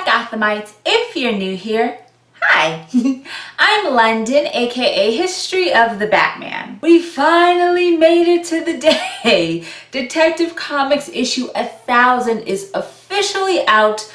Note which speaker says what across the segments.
Speaker 1: back, Gothamites. If you're new here, hi. I'm London, aka History of the Batman. We finally made it to the day. Detective Comics issue 1000 is officially out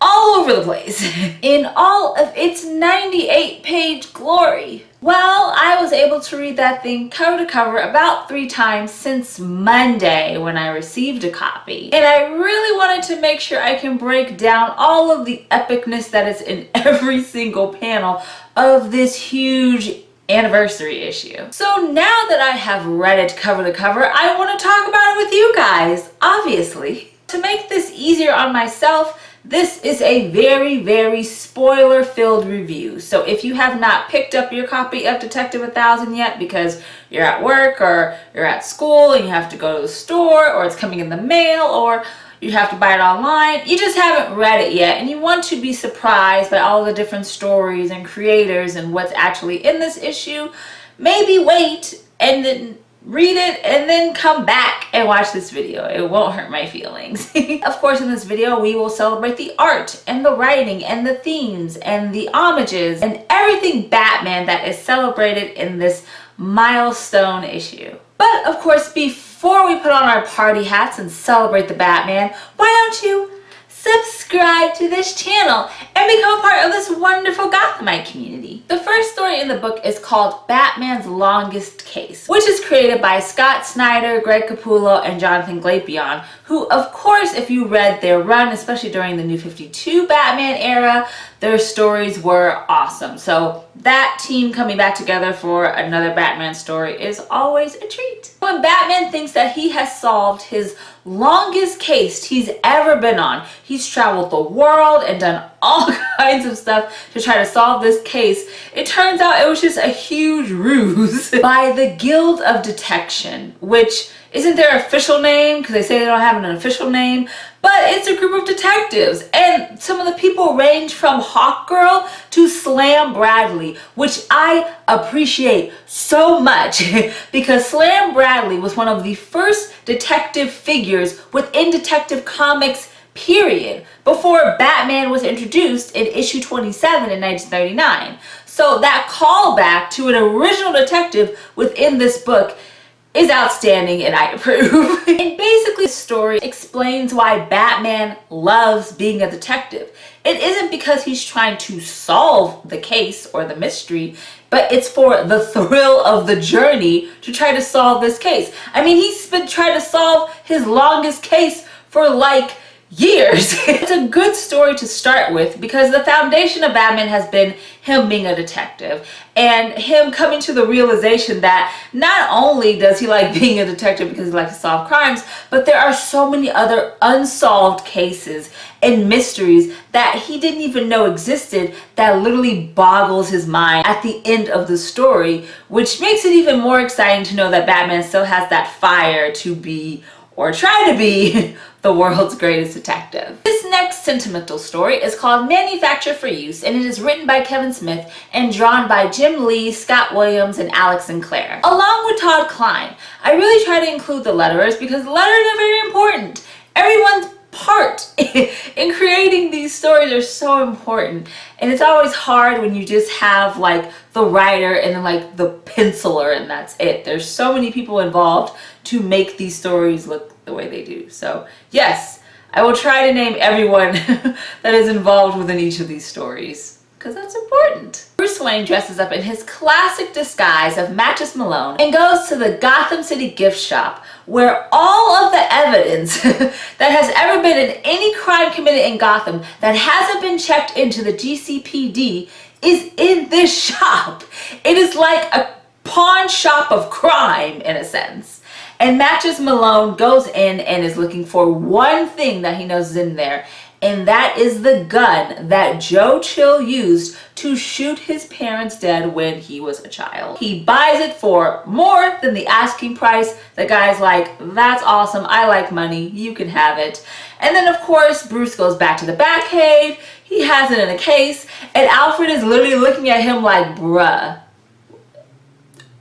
Speaker 1: all over the place in all of its 98-page glory. Well, I was able to read that thing cover to cover about 3 times since Monday when I received a copy. And I really wanted to make sure I can break down all of the epicness that is in every single panel of this huge anniversary issue. So now that I have read it cover to cover, I want to talk about it with you guys, obviously. To make this easier on myself, this is a very spoiler-filled review. So if you have not picked up your copy of Detective 1000 yet because you're at work or you're at school and you have to go to the store, or it's coming in the mail, or you have to buy it online, you just haven't read it yet and you want to be surprised by all the different stories and creators and what's actually in this issue, maybe wait and then read it and then come back and watch this video. It won't hurt my feelings. Of course, in this video we will celebrate the art and the writing and the themes and the homages and everything Batman that is celebrated in this milestone issue. But of course, before we put on our party hats and celebrate the Batman, why don't you subscribe to this channel and become a part of this wonderful Gothamite community. The first story in the book is called Batman's Longest Case, which is created by Scott Snyder, Greg Capullo, and Jonathan Glapion, who, of course, if you read their run, especially during the New 52 Batman era, their stories were awesome. So that team coming back together for another Batman story is always a treat. When Batman thinks that he has solved his longest case he's ever been on, he's traveled the world and done all kinds of stuff to try to solve this case, it turns out it was just a huge ruse by the Guild of Detection, which isn't their official name because they say they don't have an official name, but it's a group of detectives, and some of the people range from Hawkgirl to Slam Bradley, which I appreciate so much because Slam Bradley was one of the first detective figures within Detective Comics, period, before Batman was introduced in issue 27 in 1939. So that callback to an original detective within this book is outstanding and I approve. And basically the story explains why Batman loves being a detective. It isn't because he's trying to solve the case or the mystery, but it's for the thrill of the journey to try to solve this case. I mean, he's been trying to solve his longest case for like years. It's a good story to start with because the foundation of Batman has been him being a detective and him coming to the realization that not only does he like being a detective because he likes to solve crimes, but there are so many other unsolved cases and mysteries that he didn't even know existed that literally boggles his mind at the end of the story, which makes it even more exciting to know that Batman still has that fire to be, or try to be, the world's greatest detective. This next sentimental story is called Manufacture for Use, and it is written by Kevin Smith and drawn by Jim Lee, Scott Williams, and Alex Sinclair, along with Todd Klein. I really try to include the letterers because the letters are very important. Everyone's part in creating these stories are so important, and it's always hard when you just have like the writer and then like the penciler and that's it. There's so many people involved to make these stories look the way they do. So yes, I will try to name everyone that is involved within each of these stories because that's important. Bruce Wayne dresses up in his classic disguise of Matches Malone and goes to the Gotham City gift shop where all of the evidence that has ever been in any crime committed in Gotham that hasn't been checked into the GCPD is in this shop. It is like a pawn shop of crime in a sense. And Matches Malone goes in and is looking for one thing that he knows is in there, and that is the gun that Joe Chill used to shoot his parents dead when he was a child. He buys it for more than the asking price. The guy's like, that's awesome, I like money, you can have it. And then of course Bruce goes back to the Batcave, he has it in a case, and Alfred is literally looking at him like, bruh,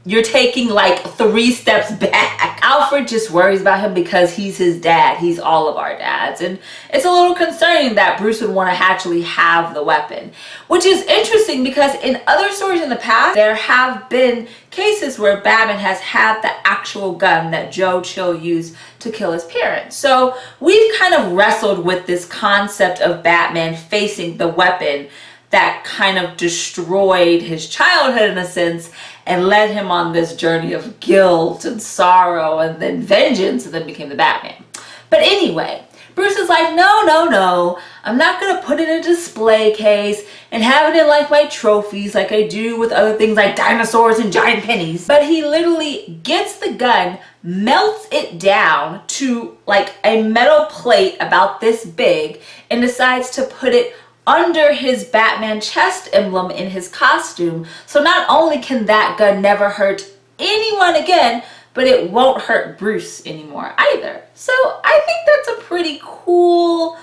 Speaker 1: you're taking like 3 steps back. Alfred just worries about him because he's his dad. He's all of our dads. And it's a little concerning that Bruce would want to actually have the weapon. Which is interesting because in other stories in the past, there have been cases where Batman has had the actual gun that Joe Chill used to kill his parents. So we've kind of wrestled with this concept of Batman facing the weapon that kind of destroyed his childhood in a sense and led him on this journey of guilt and sorrow and then vengeance, and then became the Batman. But anyway, Bruce is like, no, I'm not gonna put it in a display case and have it in like my trophies like I do with other things like dinosaurs and giant pennies. But he literally gets the gun, melts it down to like a metal plate about this big, and decides to put it under his Batman chest emblem in his costume. So not only can that gun never hurt anyone again, but it won't hurt Bruce anymore either. So I think that's a pretty cool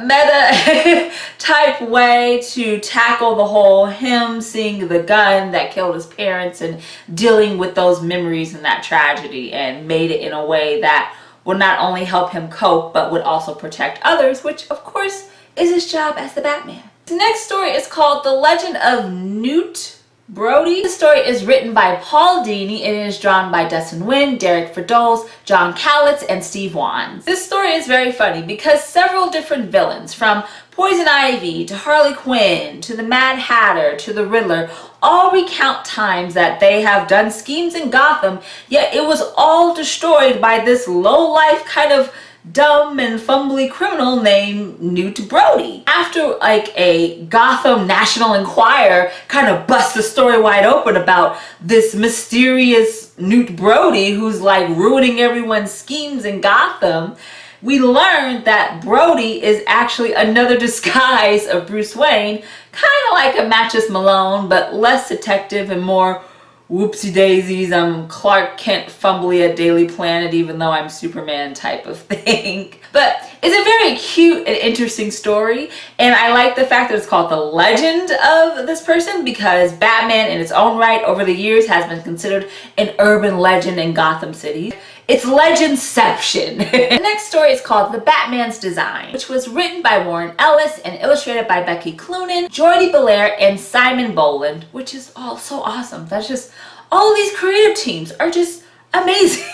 Speaker 1: meta type way to tackle the whole him seeing the gun that killed his parents and dealing with those memories and that tragedy, and made it in a way that would not only help him cope but would also protect others, which of course is his job as the Batman. The next story is called The Legend of Newt Brody. The story is written by Paul Dini and it is drawn by Dustin Nguyen, Derek Fordols, John Callitz, and Steve Wands. This story is very funny because several different villains, from Poison Ivy to Harley Quinn to the Mad Hatter to the Riddler, all recount times that they have done schemes in Gotham, yet it was all destroyed by this low-life kind of dumb and fumbly criminal named Newt Brody. After like a Gotham National Enquirer kind of busts the story wide open about this mysterious Newt Brody who's like ruining everyone's schemes in Gotham, we learned that Brody is actually another disguise of Bruce Wayne, kind of like a Matches Malone, but less detective and more whoopsie daisies, I'm Clark Kent fumbly at Daily Planet even though I'm Superman type of thing. But it's a very cute and interesting story, and I like the fact that it's called The Legend of this person, because Batman in its own right over the years has been considered an urban legend in Gotham City. It's Legendception. The next story is called The Batman's Design, which was written by Warren Ellis and illustrated by Becky Cloonan, Jordi Belair, and Simon Boland, which is all so awesome. That's just, all of these creative teams are just amazing.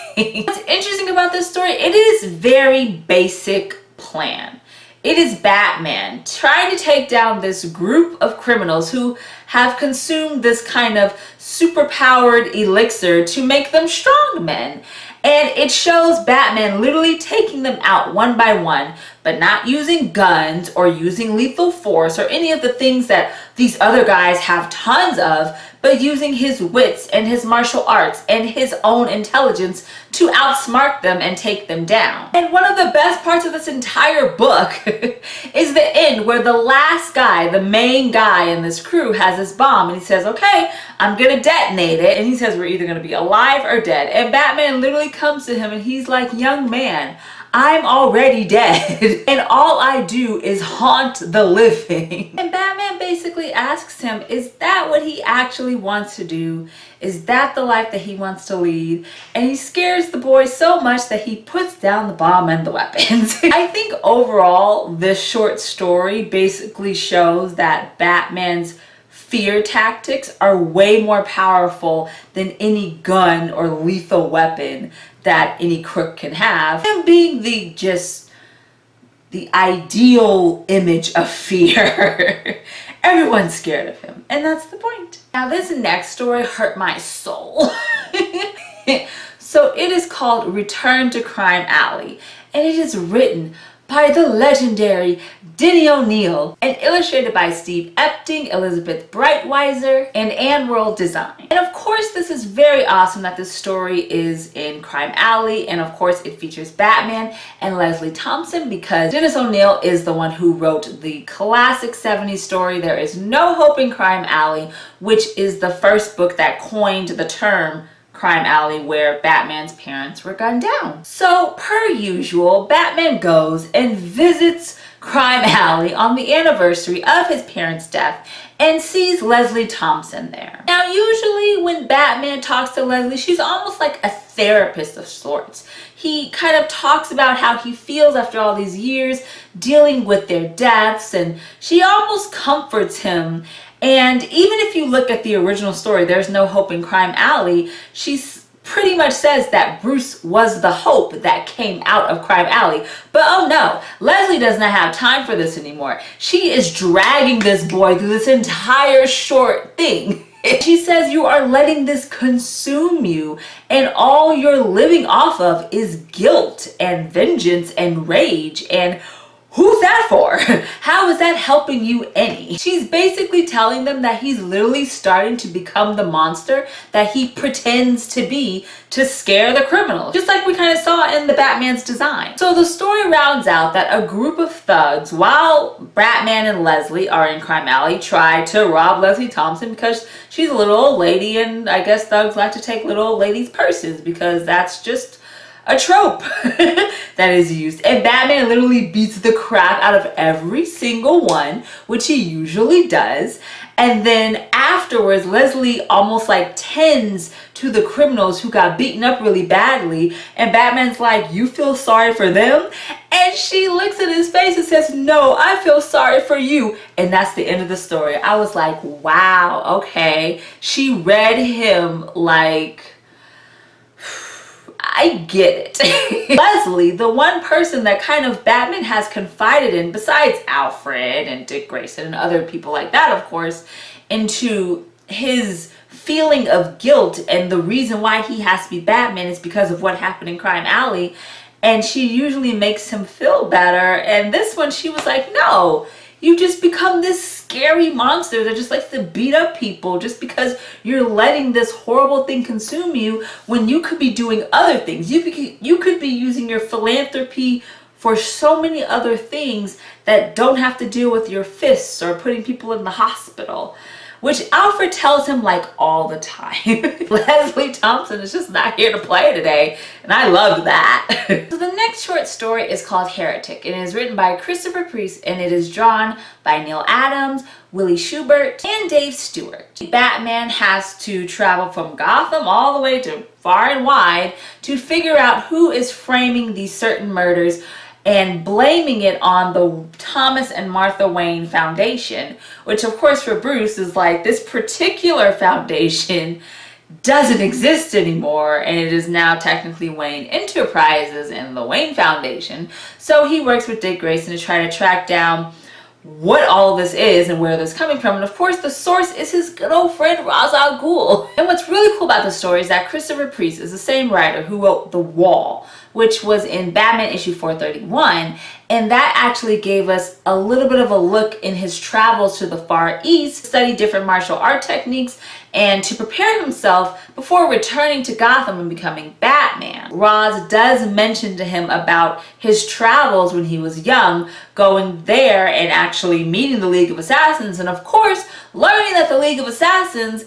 Speaker 1: What's interesting about this story, it is very basic plan. It is Batman trying to take down this group of criminals who have consumed this kind of superpowered elixir to make them strong men. And it shows Batman literally taking them out one by one, but not using guns or using lethal force or any of the things that these other guys have tons of, but using his wits and his martial arts and his own intelligence to outsmart them and take them down. And one of the best parts of this entire book is the end, where the last guy, the main guy in this crew, has this bomb and he says, okay, I'm gonna detonate it. And he says, we're either gonna be alive or dead. And Batman literally comes to him and he's like, young man, I'm already dead and all I do is haunt the living. And Batman basically asks him, is that what he actually wants to do? Is that the life that he wants to lead? And he scares the boy so much that he puts down the bomb and the weapons. I think overall this short story basically shows that Batman's fear tactics are way more powerful than any gun or lethal weapon that any crook can have. Him being the ideal image of fear. Everyone's scared of him, and that's the point. Now this next story hurt my soul. So it is called Return to Crime Alley, and it is written by the legendary Denny O'Neil and illustrated by Steve Epting, Elizabeth Breitweiser, and Ann World Design. And of course this is very awesome that this story is in Crime Alley, and of course it features Batman and Leslie Thompson, because Dennis O'Neil is the one who wrote the classic 70s story There Is No Hope in Crime Alley, which is the first book that coined the term Crime Alley, where Batman's parents were gunned down. So per usual, Batman goes and visits Crime Alley on the anniversary of his parents' death and sees Leslie Thompson there. Now, usually when Batman talks to Leslie, she's almost like a therapist of sorts. He kind of talks about how he feels after all these years dealing with their deaths, and she almost comforts him. And even if you look at the original story, There's No Hope in Crime Alley, she's pretty much says that Bruce was the hope that came out of Crime Alley. But oh no, Leslie does not have time for this anymore. She is dragging this boy through this entire short thing. She says you are letting this consume you, and all you're living off of is guilt and vengeance and rage, and who's that for? How is that helping you any? She's basically telling them that he's literally starting to become the monster that he pretends to be to scare the criminals, just like we kind of saw in the Batman's design. So the story rounds out that a group of thugs, while Batman and Leslie are in Crime Alley, try to rob Leslie Thompson because she's a little old lady, and I guess thugs like to take little old ladies' purses because that's just a trope that is used. And Batman literally beats the crap out of every single one, which he usually does. And then afterwards, Leslie almost like tends to the criminals who got beaten up really badly. And Batman's like, you feel sorry for them? And she looks at his face and says, no, I feel sorry for you. And that's the end of the story. I was like, wow, okay. She read him like, I get it. Leslie, the one person that kind of Batman has confided in, besides Alfred and Dick Grayson and other people like that, of course, into his feeling of guilt, and the reason why he has to be Batman is because of what happened in Crime Alley, and she usually makes him feel better. And this one, she was like, no, you just become this scary monster that just likes to beat up people just because you're letting this horrible thing consume you when you could be doing other things. You could be using your philanthropy for so many other things that don't have to deal with your fists or putting people in the hospital, which Alfred tells him like all the time. Leslie Thompson is just not here to play today, and I love that. So the next short story is called Heretic, and it is written by Christopher Priest, and it is drawn by Neil Adams, Willie Schubert, and Dave Stewart. Batman has to travel from Gotham all the way to far and wide to figure out who is framing these certain murders and blaming it on the Thomas and Martha Wayne Foundation, which of course for Bruce is like, this particular foundation doesn't exist anymore, and it is now technically Wayne Enterprises and the Wayne Foundation. So he works with Dick Grayson to try to track down what all of this is and where this is coming from. And of course the source is his good old friend Ra's al Ghul. And what's really cool about the story is that Christopher Priest is the same writer who wrote The Wall, which was in Batman issue 431, and that actually gave us a little bit of a look in his travels to the Far East, study different martial art techniques, and to prepare himself before returning to Gotham and becoming Batman. Ra's does mention to him about his travels when he was young, going there and actually meeting the League of Assassins, and of course learning that the League of Assassins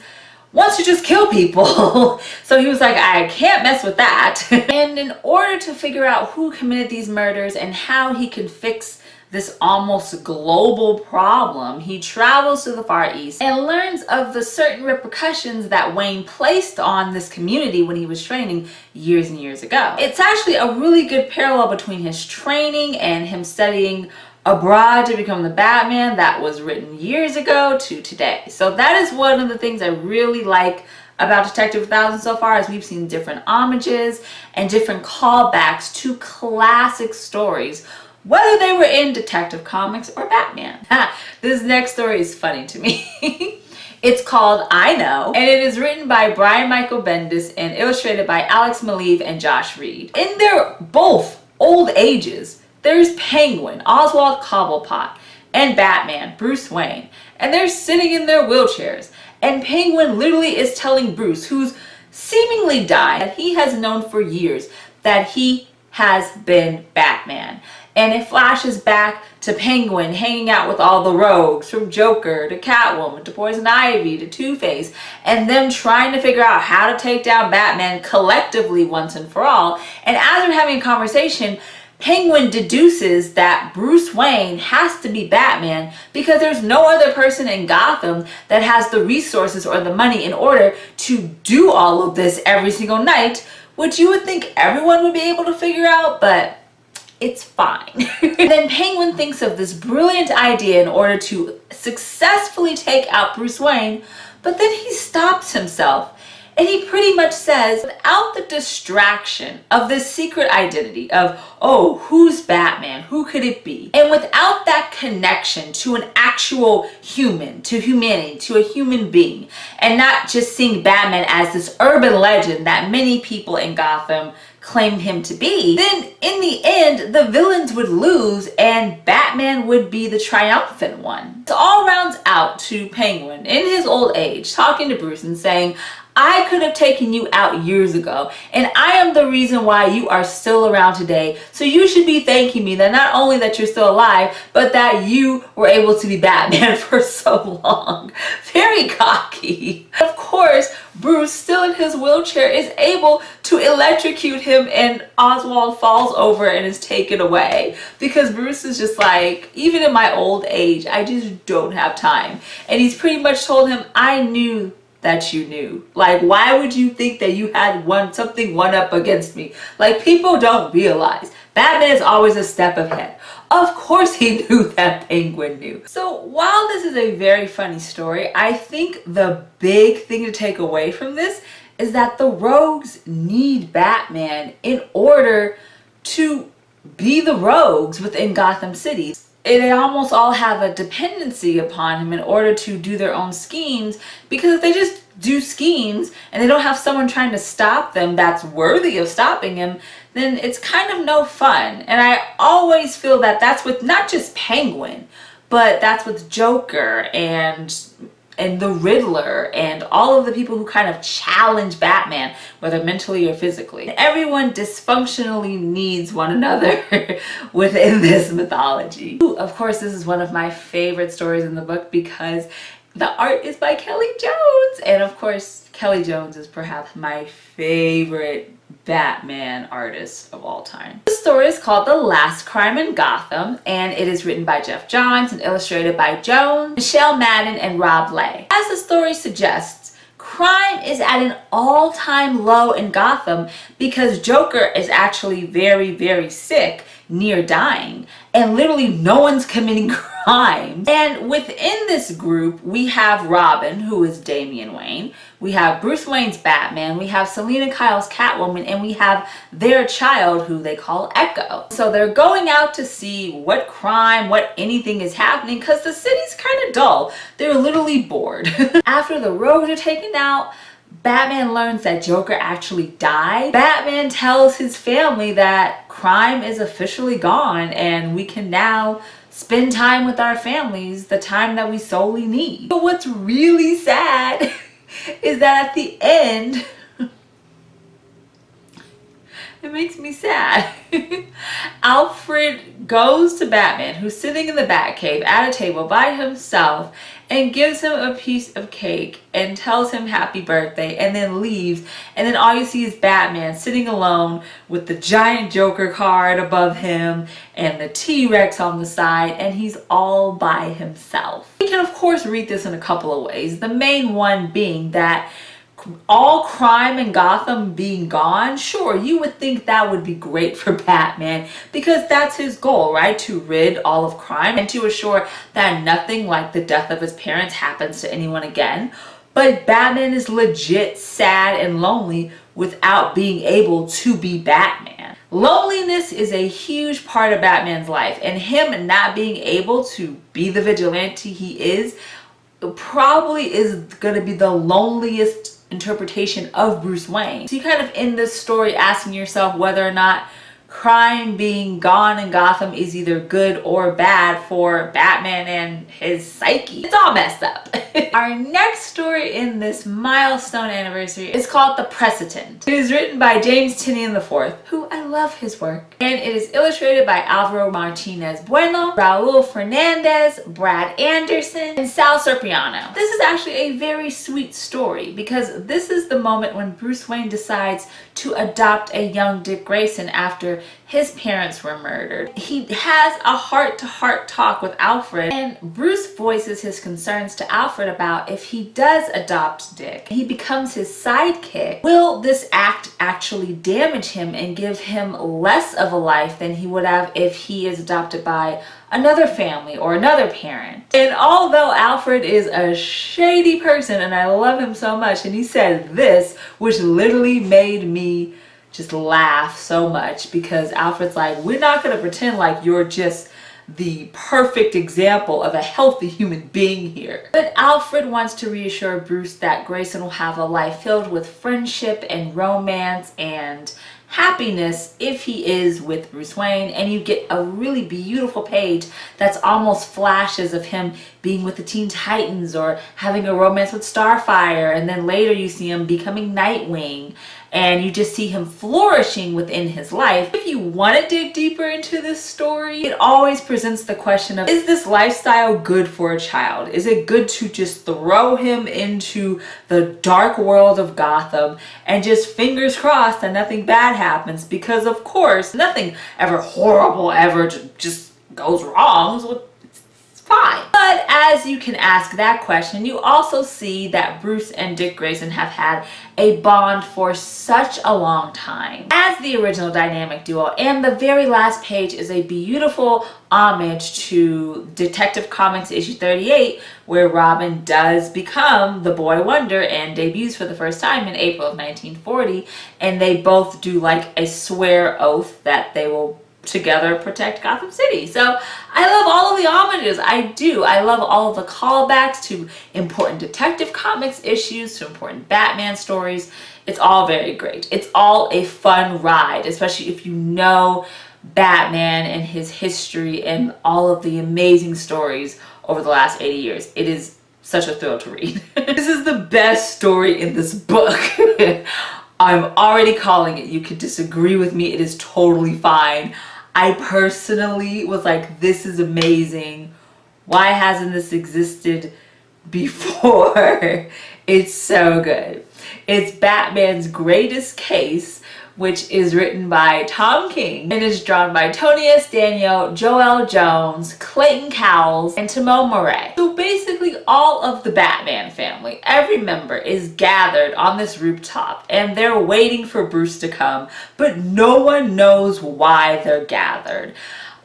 Speaker 1: wants to just kill people. So he was like, I can't mess with that. And in order to figure out who committed these murders and how he can fix this almost global problem, he travels to the Far East and learns of the certain repercussions that Wayne placed on this community when he was training years and years ago. It's actually a really good parallel between his training and him studying abroad to become the Batman that was written years ago to today. So that is one of the things I really like about Detective 1000 so far, is we've seen different homages and different callbacks to classic stories, whether they were in Detective Comics or Batman. This next story is funny to me. It's called I Know, and it is written by Brian Michael Bendis and illustrated by Alex Maleev and Josh Reed. In their both old ages, there's Penguin, Oswald Cobblepot, and Batman, Bruce Wayne, and they're sitting in their wheelchairs. And Penguin literally is telling Bruce, who's seemingly died, that he has known for years that he has been Batman. And it flashes back to Penguin hanging out with all the rogues, from Joker to Catwoman to Poison Ivy to Two-Face, and them trying to figure out how to take down Batman collectively once and for all. And as they're having a conversation, Penguin deduces that Bruce Wayne has to be Batman because there's no other person in Gotham that has the resources or the money in order to do all of this every single night, which you would think everyone would be able to figure out, but it's fine. Then Penguin thinks of this brilliant idea in order to successfully take out Bruce Wayne, but then he stops himself. And he pretty much says, without the distraction of this secret identity of, oh, who's Batman? Who could it be? And without that connection to an actual human, to humanity, to a human being, and not just seeing Batman as this urban legend that many people in Gotham claim him to be, then in the end, the villains would lose and Batman would be the triumphant one. It all rounds out to Penguin in his old age, talking to Bruce and saying, I could have taken you out years ago, and I am the reason why you are still around today. So you should be thanking me that not only that you're still alive, but that you were able to be Batman for so long. Very cocky. Of course, Bruce, still in his wheelchair, is able to electrocute him, and Oswald falls over and is taken away. Because Bruce is just like, even in my old age, I just don't have time. And he's pretty much told him, I knew that you knew. Like, why would you think that you had something one up against me? Like, people don't realize Batman is always a step ahead. Of course he knew that Penguin knew. So while this is a very funny story, I think the big thing to take away from this is that the rogues need Batman in order to be the rogues within Gotham City. They almost all have a dependency upon him in order to do their own schemes, because if they just do schemes and they don't have someone trying to stop them that's worthy of stopping him, then it's kind of no fun. And I always feel that that's with not just Penguin, but that's with Joker and the Riddler and all of the people who kind of challenge Batman, whether mentally or physically. Everyone dysfunctionally needs one another within this mythology. Ooh, of course, this is one of my favorite stories in the book because the art is by Kelly Jones. And of course, Kelly Jones is perhaps my favorite Batman artist of all time. The story is called The Last Crime in Gotham, and it is written by Jeff Johns and illustrated by Jones, Michelle Madden, and Rob Lay. As the story suggests, crime is at an all-time low in Gotham because Joker is actually very, very sick, near dying, and literally no one's committing crimes. And within this group, we have Robin, who is Damian Wayne, we have Bruce Wayne's Batman, we have Selena Kyle's Catwoman, and we have their child, who they call Echo. So they're going out to see what crime, what anything is happening, because the city's kind of dull. They're literally bored. After the rogues are taken out, Batman learns that Joker actually died. Batman tells his family that crime is officially gone and we can now spend time with our families, the time that we solely need. But what's really sad is that at the end, it makes me sad. Alfred goes to Batman, who's sitting in the Batcave at a table by himself, and gives him a piece of cake and tells him happy birthday, and then leaves. And then all you see is Batman sitting alone with the giant Joker card above him and the T-Rex on the side, and he's all by himself. You can of course read this in a couple of ways. The main one being that all crime in Gotham being gone, sure, you would think that would be great for Batman because that's his goal, right? To rid all of crime and to assure that nothing like the death of his parents happens to anyone again. But Batman is legit sad and lonely without being able to be Batman. Loneliness is a huge part of Batman's life, and him not being able to be the vigilante he is probably is going to be the loneliest interpretation of Bruce Wayne. So you kind of end this story asking yourself whether or not crime being gone in Gotham is either good or bad for Batman and his psyche. It's all messed up. Our next story in this milestone anniversary is called The Precedent. It is written by James Tynion IV, who I love his work. And it is illustrated by Alvaro Martinez Bueno, Raul Fernandez, Brad Anderson, and Sal Serpiano. This is actually a very sweet story because this is the moment when Bruce Wayne decides to adopt a young Dick Grayson after after his parents were murdered. He has a heart-to-heart talk with Alfred, and Bruce voices his concerns to Alfred about if he does adopt Dick, he becomes his sidekick. Will this act actually damage him and give him less of a life than he would have if he is adopted by another family or another parent? And although Alfred is a shady person and I love him so much, and he said this, which literally made me just laugh so much, because Alfred's like, we're not going to pretend like you're just the perfect example of a healthy human being here. But Alfred wants to reassure Bruce that Grayson will have a life filled with friendship and romance and happiness if he is with Bruce Wayne. And you get a really beautiful page that's almost flashes of him being with the Teen Titans or having a romance with Starfire, and then later you see him becoming Nightwing, and you just see him flourishing within his life. If you want to dig deeper into this story, it always presents the question of, is this lifestyle good for a child? Is it good to just throw him into the dark world of Gotham and just fingers crossed that nothing bad happens? Because of course, nothing ever horrible ever just goes wrong. So it's fine. But as you can ask that question, you also see that Bruce and Dick Grayson have had a bond for such a long time as the original dynamic duo. And the very last page is a beautiful homage to Detective Comics issue 38, where Robin does become the Boy Wonder and debuts for the first time in April of 1940. And they both do like a swear oath that they will together protect Gotham City. So I love all of the homages. I do. I love all of the callbacks to important Detective Comics issues, to important Batman stories. It's all very great. It's all a fun ride, especially if you know Batman and his history and all of the amazing stories over the last 80 years. It is such a thrill to read. This is the best story in this book. I'm already calling it. You could disagree with me. It is totally fine. I personally was like, this is amazing. Why hasn't this existed before? It's so good. It's Batman's Greatest Case, which is written by Tom King and is drawn by Tony S. Daniel, Joel Jones, Clayton Cowles, and Timon Murray. So basically all of the Batman family, every member is gathered on this rooftop and they're waiting for Bruce to come, but no one knows why they're gathered.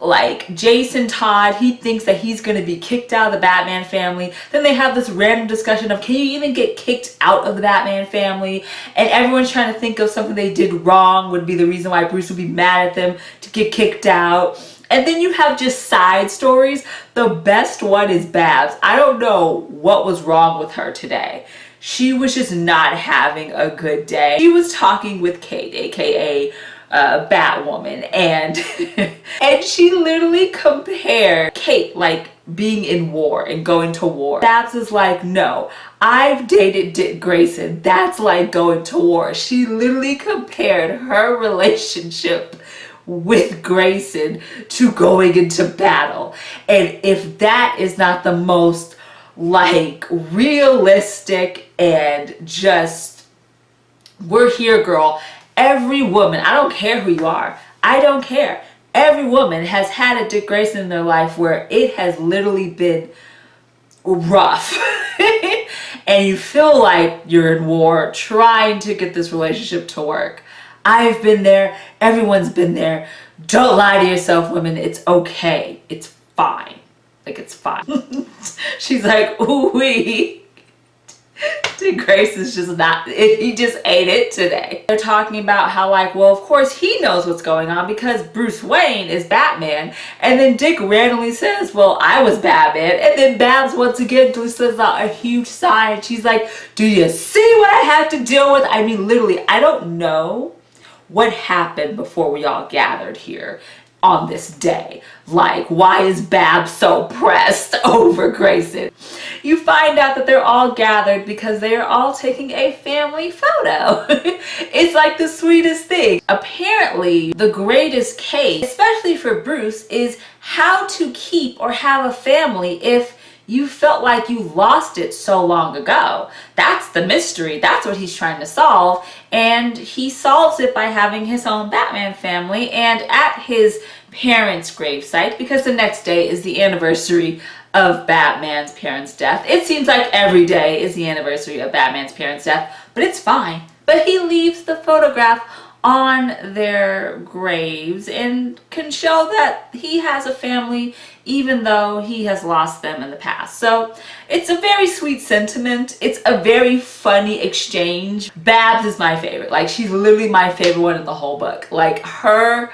Speaker 1: Like Jason Todd, he thinks that he's going to be kicked out of the Batman family. Then they have this random discussion of, can you even get kicked out of the Batman family? And everyone's trying to think of something they did wrong would be the reason why Bruce would be mad at them to get kicked out. And then you have just side stories. The best one is Babs. I don't know what was wrong with her today. She was just not having a good day. She was talking with Kate, aka Batwoman, and and she literally compared Kate like being in war and going to war. Babs is like, no, I've dated Dick Grayson. That's like going to war. She literally compared her relationship with Grayson to going into battle. And if that is not the most like realistic and just, we're here, girl. Every woman, I don't care who you are, I don't care. Every woman has had a Dick Grayson in their life where it has literally been rough. And you feel like you're in war trying to get this relationship to work. I've been there. Everyone's been there. Don't lie to yourself, women. It's okay. It's fine. Like, it's fine. She's like, ooh-wee. Dick Grayson's just not, he just ate it today. They're talking about how like, well, of course he knows what's going on because Bruce Wayne is Batman. And then Dick randomly says, well, I was Batman. And then Babs once again just says a huge sigh. And she's like, do you see what I have to deal with? I mean, literally, I don't know what happened before we all gathered here on this day. Like, why is Babs so pressed over Grayson? You find out that they're all gathered because they are all taking a family photo. It's like the sweetest thing. Apparently, the greatest case, especially for Bruce, is how to keep or have a family if You felt like you lost it so long ago. That's the mystery. That's what he's trying to solve. And he solves it by having his own Batman family and at his parents' gravesite, because the next day is the anniversary of Batman's parents' death. It seems like every day is the anniversary of Batman's parents' death, but it's fine. But he leaves the photograph on their graves and can show that he has a family even though he has lost them in the past. So it's a very sweet sentiment. It's a very funny exchange. Babs is my favorite. Like, she's literally my favorite one in the whole book. Like, her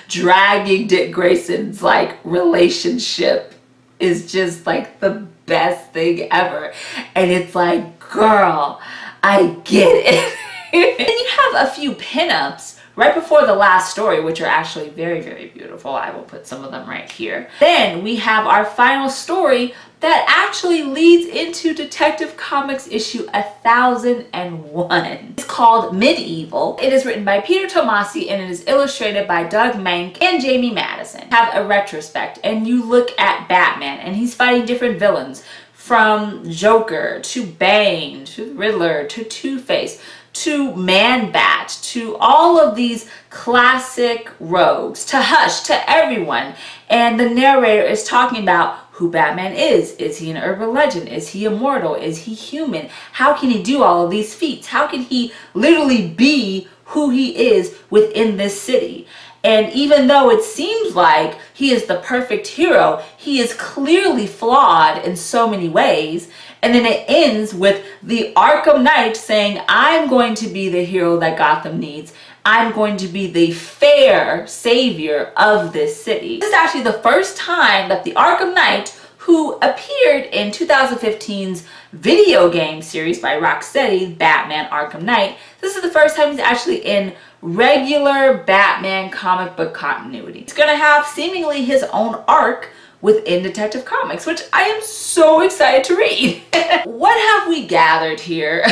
Speaker 1: dragging Dick Grayson's like relationship is just like the best thing ever. And it's like, girl, I get it. And you have a few pinups right before the last story, which are actually very, very beautiful. I will put some of them right here. Then we have our final story that actually leads into Detective Comics issue 1001. It's called Medieval. It is written by Peter Tomasi and it is illustrated by Doug Mank and Jamie Madison. Have a retrospect and you look at Batman and he's fighting different villains, from Joker to Bane to Riddler to Two-Face to Man-Bat, to all of these classic rogues, to Hush, to everyone. And the narrator is talking about who Batman is. Is he an urban legend? Is he immortal? Is he human? How can he do all of these feats? How can he literally be who he is within this city? And even though it seems like he is the perfect hero, he is clearly flawed in so many ways. And then it ends with the Arkham Knight saying, I'm going to be the hero that Gotham needs. I'm going to be the fair savior of this city. This is actually the first time that the Arkham Knight, who appeared in 2015's video game series by Rocksteady, Batman Arkham Knight, this is the first time he's actually in regular Batman comic book continuity. He's gonna have seemingly his own arc within Detective Comics, which I am so excited to read. What have we gathered here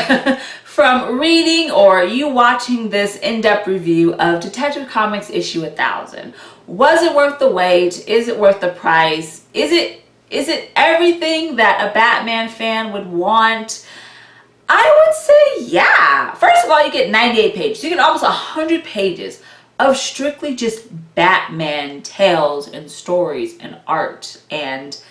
Speaker 1: from reading or you watching this in-depth review of Detective Comics issue 1000? Was it worth the wait? Is it worth the price? Is it everything that a Batman fan would want? I would say yeah. First of all, you get 98 pages. You get almost 100 pages of strictly just Batman tales and stories and art. And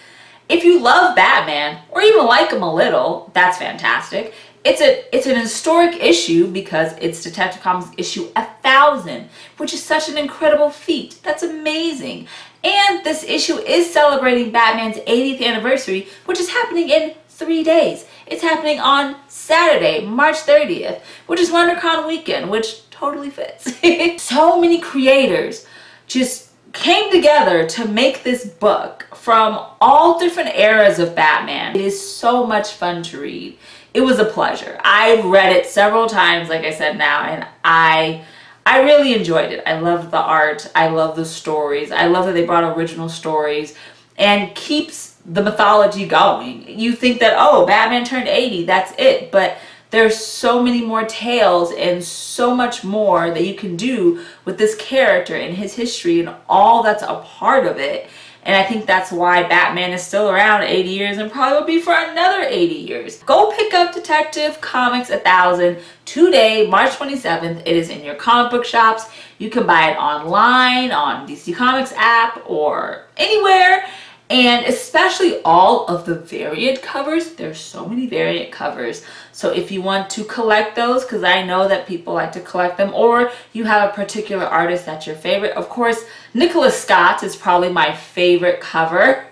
Speaker 1: if you love Batman or even like him a little, that's fantastic. It's an historic issue because it's Detective Comics issue 1000, which is such an incredible feat. That's amazing. And this issue is celebrating Batman's 80th anniversary, which is happening in 3 days. It's happening on Saturday, March 30th, which is WonderCon weekend, which totally fits. So many creators just came together to make this book from all different eras of Batman. It is so much fun to read. It was a pleasure. I've read it several times, like I said now, and I really enjoyed it. I loved the art. I love the stories. I love that they brought original stories and keeps the mythology going. You think that, oh, Batman turned 80, that's it. But there's so many more tales and so much more that you can do with this character and his history and all that's a part of it. And I think that's why Batman is still around 80 years and probably will be for another 80 years. Go pick up Detective Comics 1000 today, March 27th. It is in your comic book shops. You can buy it online, on DC Comics app, or anywhere. And especially all of the variant covers. There's so many variant covers. So if you want to collect those, because I know that people like to collect them, or you have a particular artist that's your favorite. Of course, Nicholas Scott is probably my favorite cover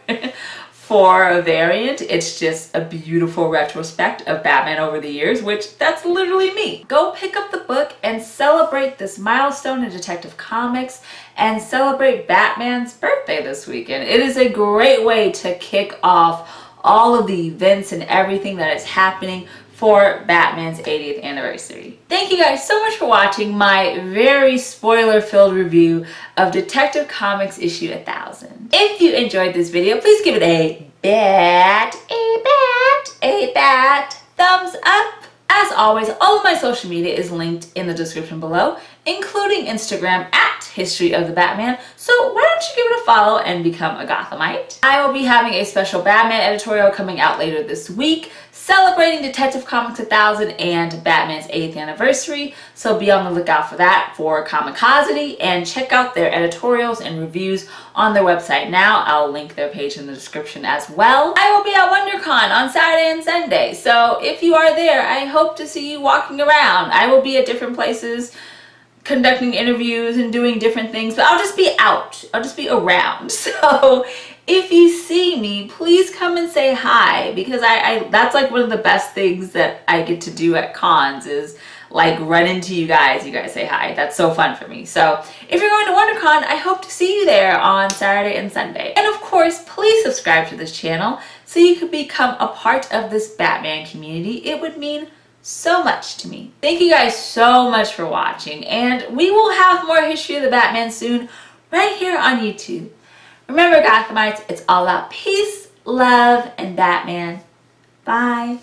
Speaker 1: for a variant. It's just a beautiful retrospect of Batman over the years, which that's literally me. Go pick up the book and celebrate this milestone in Detective Comics and celebrate Batman's birthday this weekend. It is a great way to kick off all of the events and everything that is happening for Batman's 80th anniversary. Thank you guys so much for watching my very spoiler-filled review of Detective Comics issue 1000. If you enjoyed this video, please give it a bat thumbs up. As always, all of my social media is linked in the description below. including Instagram at History of the Batman. So why don't you give it a follow and become a Gothamite? I will be having a special Batman editorial coming out later this week, celebrating Detective Comics 1000 and Batman's 8th anniversary. So be on the lookout for that for Comicosity, and check out their editorials and reviews on their website now. I'll link their page in the description as well. I will be at WonderCon on Saturday and Sunday. So if you are there, I hope to see you walking around. I will be at different places conducting interviews and doing different things, but I'll just be out. I'll just be around. So if you see me, please come and say hi, because I that's like one of the best things that I get to do at cons is like run into you guys say hi. That's so fun for me. So if you're going to WonderCon, I hope to see you there on Saturday and Sunday. And of course, please subscribe to this channel so you can become a part of this Batman community. It would mean so much to me. Thank you guys so much for watching, and we will have more History of the Batman soon right here on YouTube. Remember, Gothamites, it's all about peace, love, and Batman. Bye.